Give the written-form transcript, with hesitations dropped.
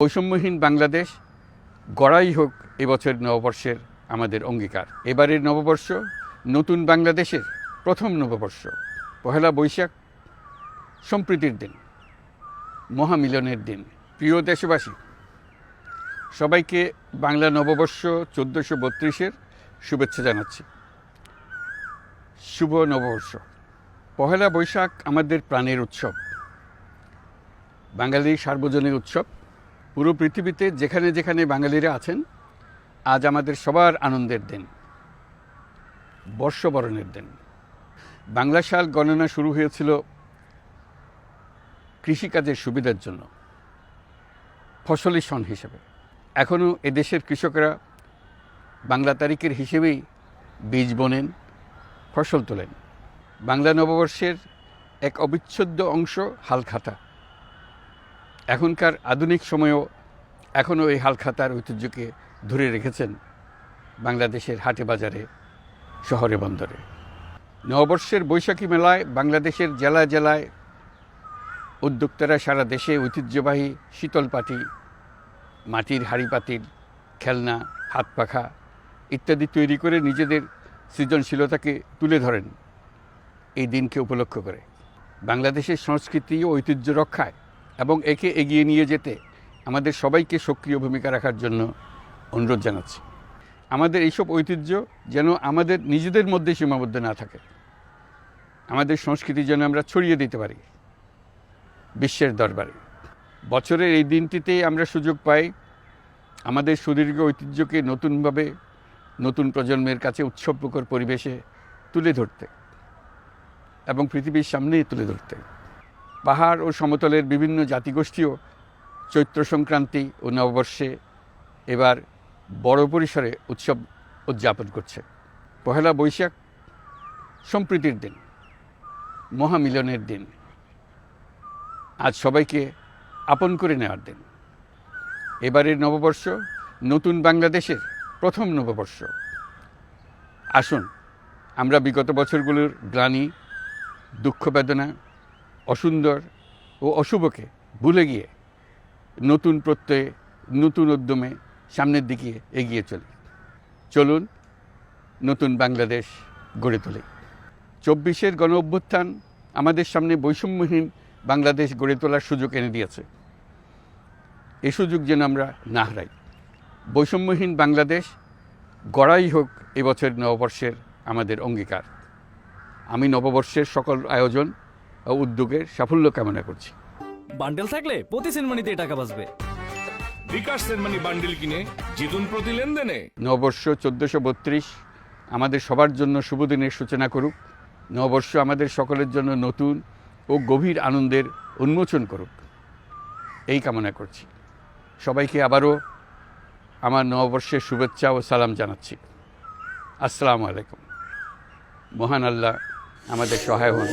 বৈষম্যহীন বাংলাদেশ গড়াই হোক এবছর নববর্ষের আমাদের অঙ্গীকার। এবারের নববর্ষ নতুন বাংলাদেশের প্রথম নববর্ষ। পহেলা বৈশাখ সম্প্রীতির দিন, মহামিলনের দিন। প্রিয় দেশবাসী, সবাইকে বাংলা নববর্ষ 1432-এর শুভেচ্ছা জানাচ্ছি। শুভ নববর্ষ। পহেলা বৈশাখ আমাদের প্রাণের উৎসব, বাঙালির সার্বজনীন উৎসব। পুরো পৃথিবীতে যেখানে যেখানে বাঙালিরা আছেন, আজ আমাদের সবার আনন্দের দিন, বর্ষবরণের দিন। বাংলা সাল গণনা শুরু হয়েছিল কৃষিকাজের সুবিধার জন্য, ফসলি সন হিসেবে। এখনও এদেশের কৃষকরা বাংলা তারিখের হিসেবেই বীজ বোনেন, ফসল তোলেন। বাংলা নববর্ষের এক অবিচ্ছেদ্য অংশ হালখাতা। এখনকার আধুনিক সময়েও এখনও এই হালখাতার ঐতিহ্যকে ধরে রেখেছেন বাংলাদেশের হাটে বাজারে, শহরে বন্দরে। নববর্ষের বৈশাখী মেলায় বাংলাদেশের জেলায় জেলায় উদ্যোক্তারা সারা দেশে ঐতিহ্যবাহী শীতল পাটি, মাটির হাঁড়ি পাতিল, খেলনা, হাত পাখা ইত্যাদি তৈরি করে নিজেদের সৃজনশীলতাকে তুলে ধরেন এই দিনকে উপলক্ষ করে। বাংলাদেশের সংস্কৃতি ও ঐতিহ্য রক্ষায় এবং একে এগিয়ে নিয়ে যেতে আমাদের সবাইকে সক্রিয় ভূমিকা রাখার জন্য অনুরোধ জানাচ্ছি। আমাদের এইসব ঐতিহ্য যেন আমাদের নিজেদের মধ্যে সীমাবদ্ধ না থাকে। আমাদের সংস্কৃতি যেন আমরা ছড়িয়ে দিতে পারি বিশ্বের দরবারে। বছরের এই দিনটিতেই আমরা সুযোগ পাই আমাদের সুদীর্ঘ ঐতিহ্যকে নতুনভাবে নতুন প্রজন্মের কাছে উৎসবমুখর পরিবেশে তুলে ধরতে এবং পৃথিবীর সামনেই তুলে ধরতে। পাহাড় ও সমতলের বিভিন্ন জাতিগোষ্ঠীও চৈত্র সংক্রান্তি ও নববর্ষে এবার বড় পরিসরে উৎসব উদযাপন করছে। পহেলা বৈশাখ সম্প্রীতির দিন, মহামিলনের দিন। আজ সবাইকে আপন করে নেওয়ার দিন। এবারের নববর্ষ নতুন বাংলাদেশের প্রথম নববর্ষ। আসুন আমরা বিগত বছরগুলোর গ্লানি, দুঃখ, বেদনা, অসুন্দর ও অশুভকে ভুলে গিয়ে নতুন প্রত্যয়ে, নতুন উদ্যমে সামনের দিকে এগিয়ে চলুন নতুন বাংলাদেশ গড়ে তুলি। 24-এর গণ অভ্যুত্থান আমাদের সামনে বৈষম্যহীন বাংলাদেশ গড়ে তোলার সুযোগ এনে দিয়েছে। এই সুযোগ যেন আমরা না হারাই। বৈষম্যহীন বাংলাদেশ গড়াই হোক এবছর নববর্ষের আমাদের অঙ্গীকার। আমি নববর্ষের সকল আয়োজন ও উদ্যোগের সাফল্য কামনা করছি। বান্ডেল থাকলে প্রতি সেনমানিতে টাকা বাঁচবে। বিকাশ সেনমানি বান্ডেল কিনে জিতুন প্রতি লেনদেনে। নববর্ষ 1432 আমাদের সবার জন্য শুভ দিনের সূচনা করুক। নববর্ষ আমাদের সকলের জন্য নতুন ও গভীর আনন্দের উন্মোচন করুক, এই কামনা করছি। সবাইকে আবারও আমার নববর্ষের শুভেচ্ছা ও সালাম জানাচ্ছি। আসসালামু আলাইকুম। মহান আল্লাহ আমাদের সহায় হন।